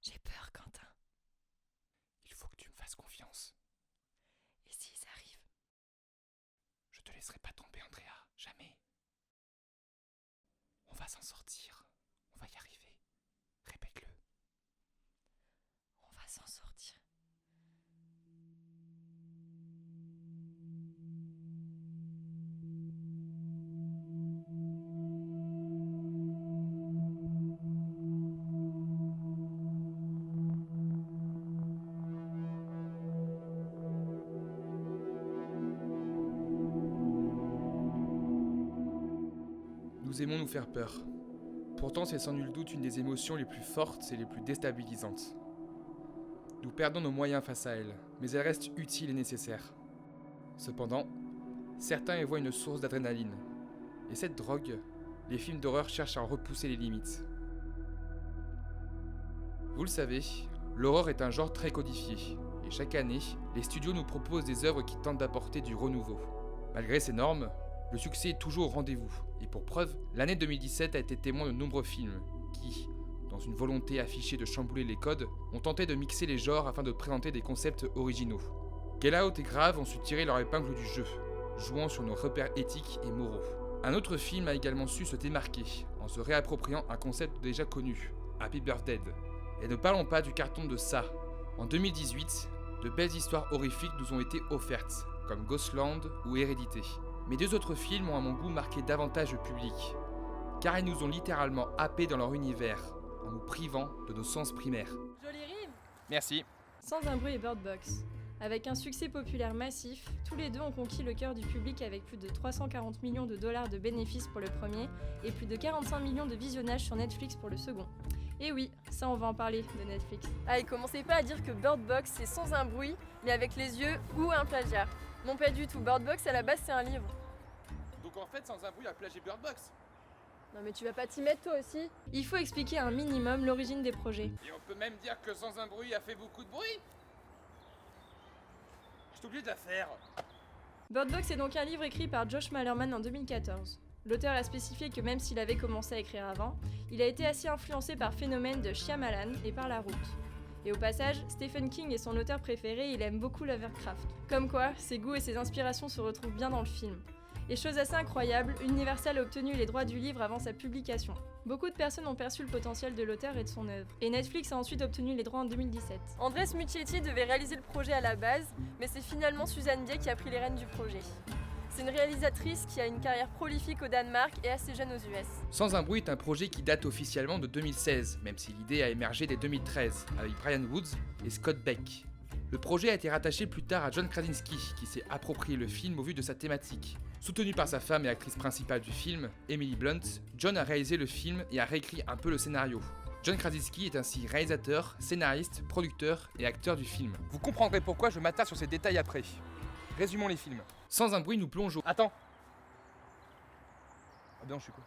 J'ai peur, Quentin. Il faut que tu me fasses confiance. Et s'ils arrivent? Je te laisserai pas tomber, Andrea. Jamais. On va s'en sortir. On va y arriver. Répète-le. On va s'en sortir. Nous aimons nous faire peur. Pourtant, c'est sans nul doute une des émotions les plus fortes et les plus déstabilisantes. Nous perdons nos moyens face à elle, mais elle reste utile et nécessaire. Cependant, certains y voient une source d'adrénaline. Et cette drogue, les films d'horreur cherchent à en repousser les limites. Vous le savez, l'horreur est un genre très codifié. Et chaque année, les studios nous proposent des œuvres qui tentent d'apporter du renouveau. Malgré ces normes, le succès est toujours au rendez-vous. Et pour preuve, l'année 2017 a été témoin de nombreux films qui, dans une volonté affichée de chambouler les codes, ont tenté de mixer les genres afin de présenter des concepts originaux. Get Out et Grave ont su tirer leur épingle du jeu, jouant sur nos repères éthiques et moraux. Un autre film a également su se démarquer, en se réappropriant un concept déjà connu, Happy Birthday. Et ne parlons pas du carton de Ça. En 2018, de belles histoires horrifiques nous ont été offertes, comme Ghostland ou Hérédité. Mais deux autres films ont à mon goût marqué davantage le public, car ils nous ont littéralement happés dans leur univers, en nous privant de nos sens primaires. Jolie rime. Merci. Sans un bruit et Bird Box. Avec un succès populaire massif, tous les deux ont conquis le cœur du public avec plus de 340 millions de dollars de bénéfices pour le premier et plus de 45 millions de visionnages sur Netflix pour le second. Et oui, ça on va en parler de Netflix. Allez, commencez pas à dire que Bird Box c'est sans un bruit, mais avec les yeux ou un plagiat. Non pas du tout, Bird Box à la base c'est un livre. Donc en fait, Sans un bruit a plagié Bird Box. Non mais tu vas pas t'y mettre toi aussi. Il faut expliquer un minimum l'origine des projets. Et on peut même dire que Sans un bruit a fait beaucoup de bruit. Je suis obligé de la faire. Bird Box est donc un livre écrit par Josh Malerman en 2014. L'auteur a spécifié que même s'il avait commencé à écrire avant, il a été assez influencé par Phénomène de Shyamalan et par La Route. Et au passage, Stephen King est son auteur préféré et il aime beaucoup Lovecraft. Comme quoi, ses goûts et ses inspirations se retrouvent bien dans le film. Et chose assez incroyable, Universal a obtenu les droits du livre avant sa publication. Beaucoup de personnes ont perçu le potentiel de l'auteur et de son œuvre. Et Netflix a ensuite obtenu les droits en 2017. Andrés Muschietti devait réaliser le projet à la base, mais c'est finalement Suzanne Bier qui a pris les rênes du projet. C'est une réalisatrice qui a une carrière prolifique au Danemark et assez jeune aux US. Sans un bruit est un projet qui date officiellement de 2016, même si l'idée a émergé dès 2013, avec Brian Woods et Scott Beck. Le projet a été rattaché plus tard à John Krasinski, qui s'est approprié le film au vu de sa thématique. Soutenu par sa femme et actrice principale du film, Emily Blunt, John a réalisé le film et a réécrit un peu le scénario. John Krasinski est ainsi réalisateur, scénariste, producteur et acteur du film. Vous comprendrez pourquoi je m'attarde sur ces détails après. Résumons les films. Sans un bruit nous plonge au... Attends. Ah ben je suis quoi?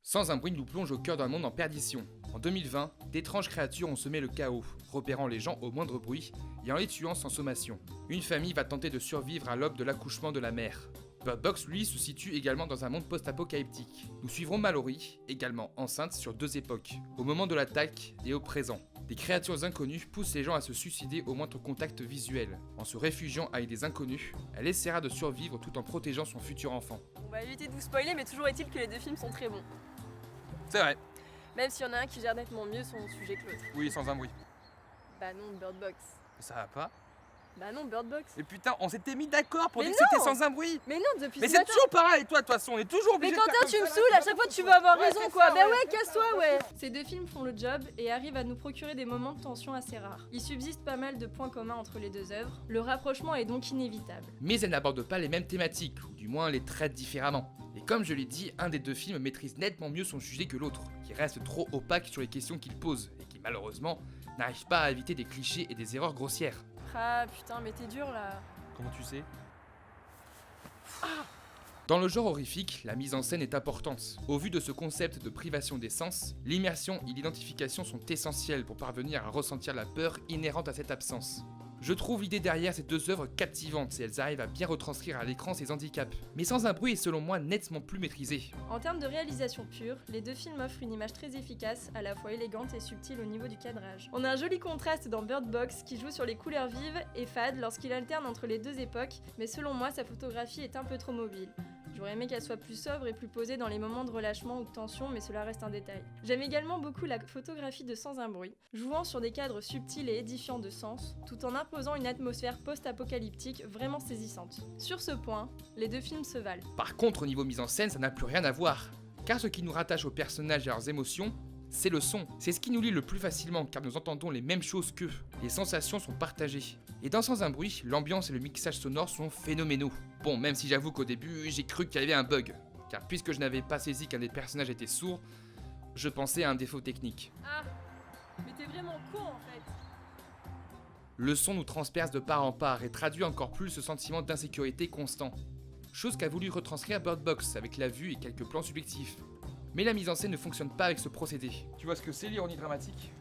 Sans un bruit nous plonge au cœur d'un monde en perdition. En 2020, d'étranges créatures ont semé le chaos, repérant les gens au moindre bruit et en les tuant sans sommation. Une famille va tenter de survivre à l'aube de l'accouchement de la mère. Bird Box, lui, se situe également dans un monde post-apocalyptique. Nous suivrons Mallory, également enceinte sur deux époques, au moment de l'attaque et au présent. Des créatures inconnues poussent les gens à se suicider au moindre contact visuel. En se réfugiant avec des inconnus, elle essaiera de survivre tout en protégeant son futur enfant. On va éviter de vous spoiler, mais toujours est-il que les deux films sont très bons. C'est vrai. Même s'il y en a un qui gère nettement mieux son sujet que l'autre. Oui, sans un bruit. Bah non, Bird Box. Ça va pas. Bah non, Bird Box. Mais putain, on s'était mis d'accord pour Mais dire que c'était non sans un bruit. Mais non, depuis Mais ce c'est matin. toujours pareil, toi, de toute façon, on est toujours Mais obligé de Quentin, faire tu me comme ça, saoules, à chaque fois tu veux avoir Ouais, raison c'est quoi. ça, Bah ouais. ouais, casse-toi, ouais. Ces deux films font le job et arrivent à nous procurer des moments de tension assez rares. Il subsiste pas mal de points communs entre les deux œuvres. Le rapprochement est donc inévitable. Mais elles n'abordent pas les mêmes thématiques, ou du moins les traitent différemment. Et comme je l'ai dit, un des deux films maîtrise nettement mieux son sujet que l'autre, qui reste trop opaque sur les questions qu'il pose, et qui malheureusement n'arrive pas à éviter des clichés et des erreurs grossières. Ah putain, mais t'es dur là. Comment tu sais? Dans le genre horrifique, la mise en scène est importante. Au vu de ce concept de privation des sens, l'immersion et l'identification sont essentielles pour parvenir à ressentir la peur inhérente à cette absence. Je trouve l'idée derrière ces deux œuvres captivantes et elles arrivent à bien retranscrire à l'écran ces handicaps. Mais Sans un bruit est selon moi nettement plus maîtrisé. En termes de réalisation pure, les deux films offrent une image très efficace, à la fois élégante et subtile au niveau du cadrage. On a un joli contraste dans Bird Box qui joue sur les couleurs vives et fades lorsqu'il alterne entre les deux époques, mais selon moi sa photographie est un peu trop mobile. J'aurais aimé qu'elle soit plus sobre et plus posée dans les moments de relâchement ou de tension, mais cela reste un détail. J'aime également beaucoup la photographie de Sans un bruit, jouant sur des cadres subtils et édifiants de sens, tout en imposant une atmosphère post-apocalyptique vraiment saisissante. Sur ce point, les deux films se valent. Par contre, au niveau mise en scène, ça n'a plus rien à voir. Car ce qui nous rattache aux personnages et à leurs émotions, c'est le son. C'est ce qui nous lie le plus facilement car nous entendons les mêmes choses qu'eux. Les sensations sont partagées. Et dans Sans un bruit, l'ambiance et le mixage sonore sont phénoménaux. Bon, même si j'avoue qu'au début, j'ai cru qu'il y avait un bug. Car puisque je n'avais pas saisi qu'un des personnages était sourd, je pensais à un défaut technique. Ah, mais t'es vraiment con en fait. Le son nous transperce de part en part et traduit encore plus ce sentiment d'insécurité constant. Chose qu'a voulu retranscrire Bird Box avec la vue et quelques plans subjectifs. Mais la mise en scène ne fonctionne pas avec ce procédé. Tu vois ce que c'est l'ironie dramatique ?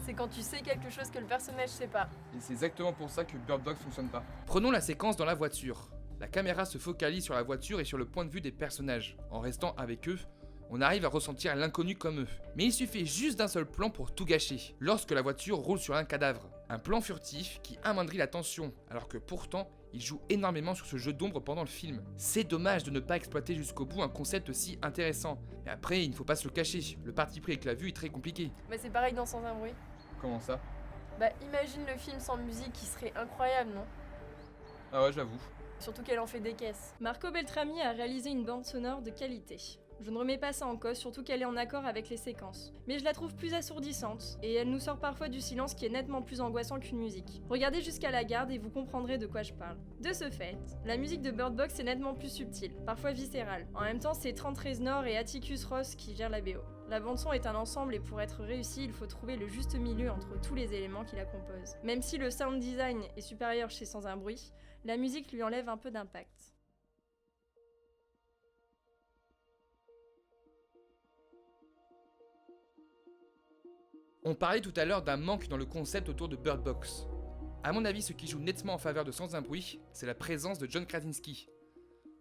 C'est quand tu sais quelque chose que le personnage sait pas. Et c'est exactement pour ça que Bird Box fonctionne pas. Prenons la séquence dans la voiture. La caméra se focalise sur la voiture et sur le point de vue des personnages. En restant avec eux, on arrive à ressentir l'inconnu comme eux. Mais il suffit juste d'un seul plan pour tout gâcher. Lorsque la voiture roule sur un cadavre. Un plan furtif qui amoindrit la tension, alors que pourtant, il joue énormément sur ce jeu d'ombre pendant le film. C'est dommage de ne pas exploiter jusqu'au bout un concept aussi intéressant. Mais après, il ne faut pas se le cacher, le parti pris avec la vue est très compliqué. Mais c'est pareil dans Sans un bruit. Comment ça ? Bah imagine le film sans musique qui serait incroyable, non ? Ah ouais, j'avoue. Surtout qu'elle en fait des caisses. Marco Beltrami a réalisé une bande sonore de qualité. Je ne remets pas ça en cause, surtout qu'elle est en accord avec les séquences. Mais je la trouve plus assourdissante, et elle nous sort parfois du silence qui est nettement plus angoissant qu'une musique. Regardez jusqu'à la garde et vous comprendrez de quoi je parle. De ce fait, la musique de Bird Box est nettement plus subtile, parfois viscérale. En même temps, c'est Trent Reznor et Atticus Ross qui gèrent la BO. La bande-son est un ensemble et pour être réussi, il faut trouver le juste milieu entre tous les éléments qui la composent. Même si le sound design est supérieur chez Sans un bruit, la musique lui enlève un peu d'impact. On parlait tout à l'heure d'un manque dans le concept autour de Bird Box. A mon avis, ce qui joue nettement en faveur de Sans un bruit, c'est la présence de John Krasinski.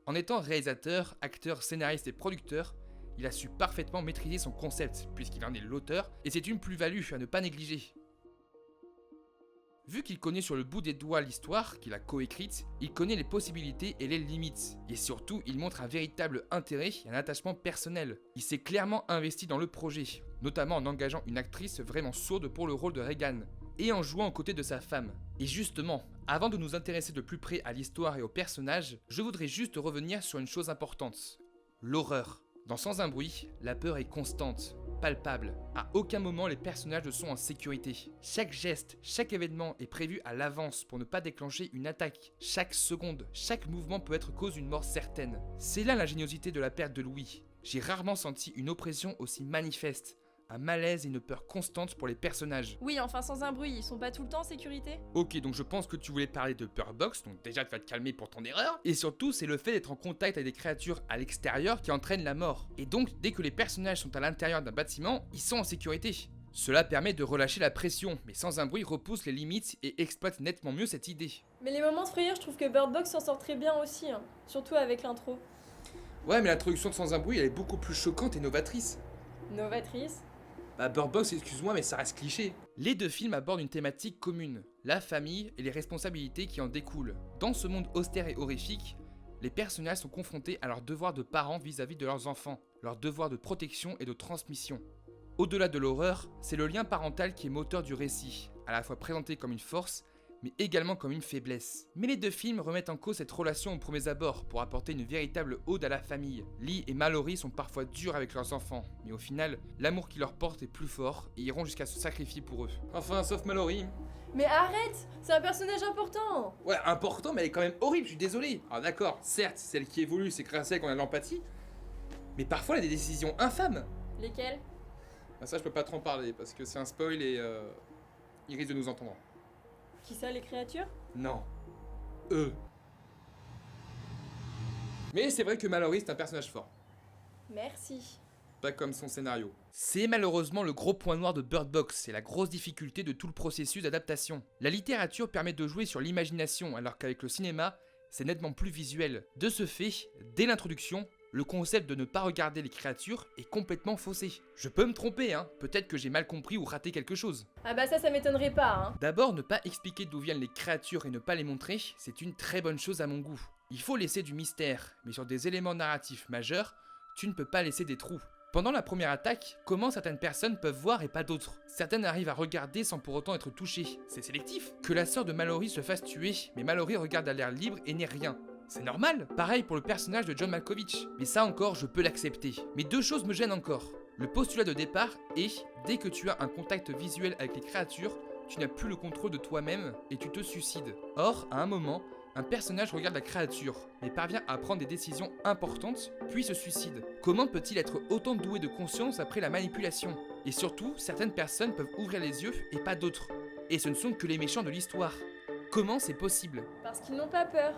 En étant réalisateur, acteur, scénariste et producteur, il a su parfaitement maîtriser son concept, puisqu'il en est l'auteur, et c'est une plus-value à ne pas négliger. Vu qu'il connaît sur le bout des doigts l'histoire, qu'il a coécrite, il connaît les possibilités et les limites. Et surtout, il montre un véritable intérêt et un attachement personnel. Il s'est clairement investi dans le projet, notamment en engageant une actrice vraiment sourde pour le rôle de Regan, et en jouant aux côtés de sa femme. Et justement, avant de nous intéresser de plus près à l'histoire et aux personnages, je voudrais juste revenir sur une chose importante. L'horreur. Dans Sans un bruit, la peur est constante, palpable. À aucun moment les personnages ne sont en sécurité. Chaque geste, chaque événement est prévu à l'avance pour ne pas déclencher une attaque. Chaque seconde, chaque mouvement peut être cause d'une mort certaine. C'est là l'ingéniosité de la perte de Louis. J'ai rarement senti une oppression aussi manifeste. Un malaise et une peur constante pour les personnages. Oui, enfin Sans un bruit, ils sont pas tout le temps en sécurité ? Ok, donc je pense que tu voulais parler de Bird Box, donc déjà tu vas te calmer pour ton erreur. Et surtout, c'est le fait d'être en contact avec des créatures à l'extérieur qui entraîne la mort. Et donc, dès que les personnages sont à l'intérieur d'un bâtiment, ils sont en sécurité. Cela permet de relâcher la pression, mais Sans un bruit repousse les limites et exploite nettement mieux cette idée. Mais les moments de frayeur, je trouve que Bird Box s'en sort très bien aussi, hein. Surtout avec l'intro. Ouais, mais l'introduction de Sans un bruit, elle est beaucoup plus choquante et novatrice. Novatrice. Bah Bird Box, excuse-moi, mais ça reste cliché. Les deux films abordent une thématique commune, la famille et les responsabilités qui en découlent. Dans ce monde austère et horrifique, les personnages sont confrontés à leurs devoirs de parents vis-à-vis de leurs enfants, leurs devoirs de protection et de transmission. Au-delà de l'horreur, c'est le lien parental qui est moteur du récit, à la fois présenté comme une force, mais également comme une faiblesse. Mais les deux films remettent en cause cette relation aux premiers abords pour apporter une véritable ode à la famille. Lee et Mallory sont parfois durs avec leurs enfants, mais au final, l'amour qu'ils leur portent est plus fort et iront jusqu'à se sacrifier pour eux. Enfin, sauf Mallory. Mais arrête, c'est un personnage important. Ouais, important, mais elle est quand même horrible, je suis désolé. Alors d'accord, certes, celle qui évolue, c'est grâce à elle qu'on a de l'empathie, mais parfois elle a des décisions infâmes. Lesquelles ? Bah ça, je peux pas trop en parler, parce que c'est un spoil et il risque de nous entendre. Qui ça, les créatures ? Non. Eux. Mais c'est vrai que Mallory, c'est un personnage fort. Merci. pas comme son scénario. C'est malheureusement le gros point noir de Bird Box et la grosse difficulté de tout le processus d'adaptation. La littérature permet de jouer sur l'imagination, alors qu'avec le cinéma, c'est nettement plus visuel. De ce fait, dès l'introduction, le concept de ne pas regarder les créatures est complètement faussé. Je peux me tromper, hein, peut-être que j'ai mal compris ou raté quelque chose. Ah bah ça m'étonnerait pas, hein. D'abord, ne pas expliquer d'où viennent les créatures et ne pas les montrer, c'est une très bonne chose à mon goût. Il faut laisser du mystère, mais sur des éléments narratifs majeurs, tu ne peux pas laisser des trous. Pendant la première attaque, comment certaines personnes peuvent voir et pas d'autres? Certaines arrivent à regarder sans pour autant être touchées, c'est sélectif. Que la sœur de Mallory se fasse tuer, mais Mallory regarde à l'air libre et n'est rien. C'est normal. Pareil pour le personnage de John Malkovich. Mais ça encore, je peux l'accepter. Mais deux choses me gênent encore. Le postulat de départ est, dès que tu as un contact visuel avec les créatures, tu n'as plus le contrôle de toi-même et tu te suicides. Or, à un moment, un personnage regarde la créature, mais parvient à prendre des décisions importantes, puis se suicide. Comment peut-il être autant doué de conscience après la manipulation? Et surtout, certaines personnes peuvent ouvrir les yeux et pas d'autres. Et ce ne sont que les méchants de l'histoire. Comment c'est possible? Parce qu'ils n'ont pas peur.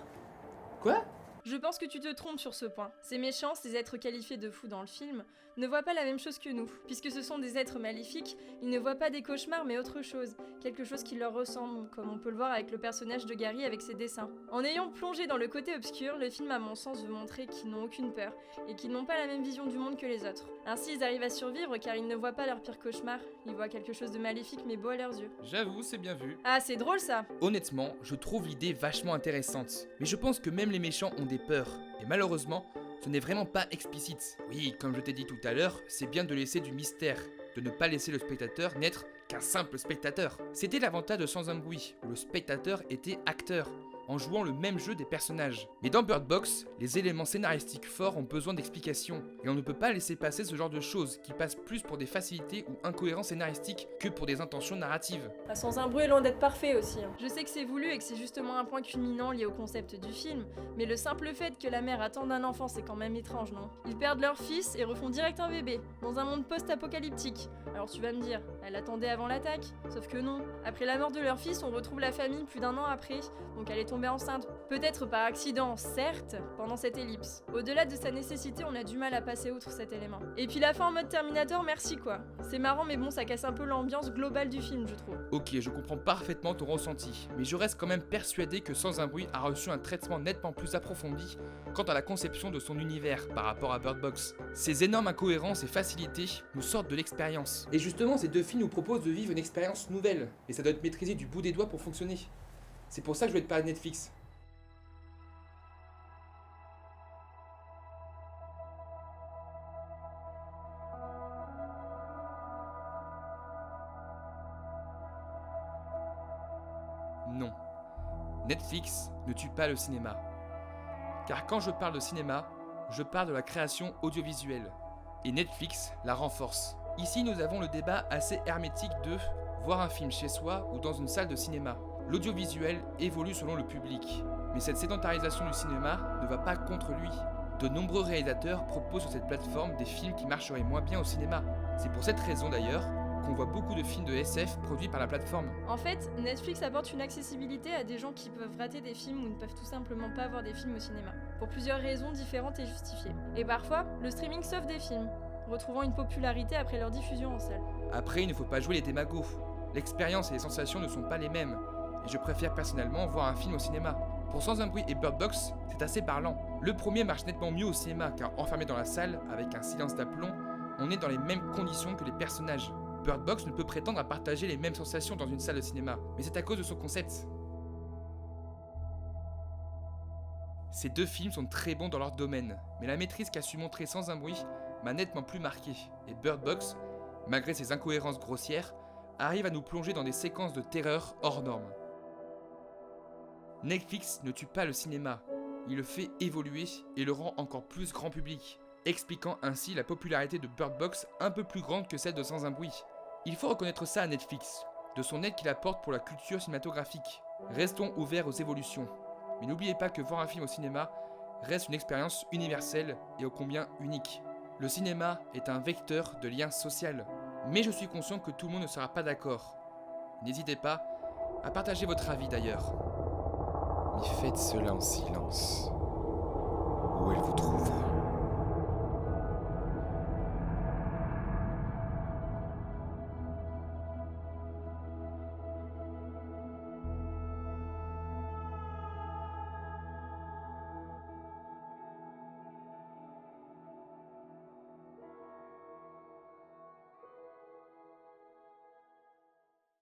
Quoi? Je pense que tu te trompes sur ce point. Ces méchants, ces êtres qualifiés de fous dans le film, ne voient pas la même chose que nous. Puisque ce sont des êtres maléfiques, ils ne voient pas des cauchemars mais autre chose. Quelque chose qui leur ressemble, comme on peut le voir avec le personnage de Gary avec ses dessins. En ayant plongé dans le côté obscur, le film à mon sens veut montrer qu'ils n'ont aucune peur, et qu'ils n'ont pas la même vision du monde que les autres. Ainsi ils arrivent à survivre car ils ne voient pas leur pire cauchemar, ils voient quelque chose de maléfique mais beau à leurs yeux. J'avoue, c'est bien vu. Ah c'est drôle ça. Honnêtement, je trouve l'idée vachement intéressante. Mais je pense que même les méchants ont des peurs. Et malheureusement, ce n'est vraiment pas explicite. Oui, comme je t'ai dit tout à l'heure, c'est bien de laisser du mystère, de ne pas laisser le spectateur n'être qu'un simple spectateur. C'était l'avantage de Sans un bruit, où le spectateur était acteur, en jouant le même jeu des personnages. Mais dans Bird Box, les éléments scénaristiques forts ont besoin d'explications, et on ne peut pas laisser passer ce genre de choses qui passent plus pour des facilités ou incohérences scénaristiques que pour des intentions narratives. Ah, Sans un bruit est loin d'être parfait aussi. Je sais que c'est voulu et que c'est justement un point culminant lié au concept du film, mais le simple fait que la mère attende un enfant c'est quand même étrange, non? Ils perdent leur fils et refont direct un bébé, dans un monde post-apocalyptique. Alors tu vas me dire, elle attendait avant l'attaque? Sauf que non. Après la mort de leur fils, on retrouve la famille plus d'1 an après, donc elle est tombée enceinte. Peut-être par accident, certes, pendant cette ellipse. Au-delà de sa nécessité, on a du mal à passer outre cet élément. Et puis la fin en mode Terminator, merci quoi. C'est marrant mais bon, ça casse un peu l'ambiance globale du film, je trouve. Ok, je comprends parfaitement ton ressenti, mais je reste quand même persuadé que Sans un bruit a reçu un traitement nettement plus approfondi quant à la conception de son univers par rapport à Bird Box. Ces énormes incohérences et facilités nous sortent de l'expérience. Et justement, ces deux films nous proposent de vivre une expérience nouvelle, et ça doit être maîtrisé du bout des doigts pour fonctionner. C'est pour ça que je voulais te parler de Netflix. Non. Netflix ne tue pas le cinéma. Car quand je parle de cinéma, je parle de la création audiovisuelle. Et Netflix la renforce. Ici, nous avons le débat assez hermétique de voir un film chez soi ou dans une salle de cinéma. L'audiovisuel évolue selon le public. Mais cette sédentarisation du cinéma ne va pas contre lui. De nombreux réalisateurs proposent sur cette plateforme des films qui marcheraient moins bien au cinéma. C'est pour cette raison d'ailleurs qu'on voit beaucoup de films de SF produits par la plateforme. En fait, Netflix apporte une accessibilité à des gens qui peuvent rater des films ou ne peuvent tout simplement pas voir des films au cinéma, pour plusieurs raisons différentes et justifiées. Et parfois, le streaming sauve des films, retrouvant une popularité après leur diffusion en salle. Après, il ne faut pas jouer les démagos. L'expérience et les sensations ne sont pas les mêmes, et je préfère personnellement voir un film au cinéma. Pour Sans un bruit et Bird Box, c'est assez parlant. Le premier marche nettement mieux au cinéma, car enfermé dans la salle, avec un silence d'aplomb, on est dans les mêmes conditions que les personnages. Bird Box ne peut prétendre à partager les mêmes sensations dans une salle de cinéma, mais c'est à cause de son concept. Ces deux films sont très bons dans leur domaine, mais la maîtrise qu'a su montrer Sans un bruit m'a nettement plus marqué, et Bird Box, malgré ses incohérences grossières, arrive à nous plonger dans des séquences de terreur hors normes. Netflix ne tue pas le cinéma, il le fait évoluer et le rend encore plus grand public, expliquant ainsi la popularité de Bird Box un peu plus grande que celle de Sans un bruit. Il faut reconnaître ça à Netflix, de son aide qu'il apporte pour la culture cinématographique. Restons ouverts aux évolutions, mais n'oubliez pas que voir un film au cinéma reste une expérience universelle et ô combien unique. Le cinéma est un vecteur de lien social, mais je suis conscient que tout le monde ne sera pas d'accord. N'hésitez pas à partager votre avis d'ailleurs. Mais faites cela en silence, où elle vous trouvera.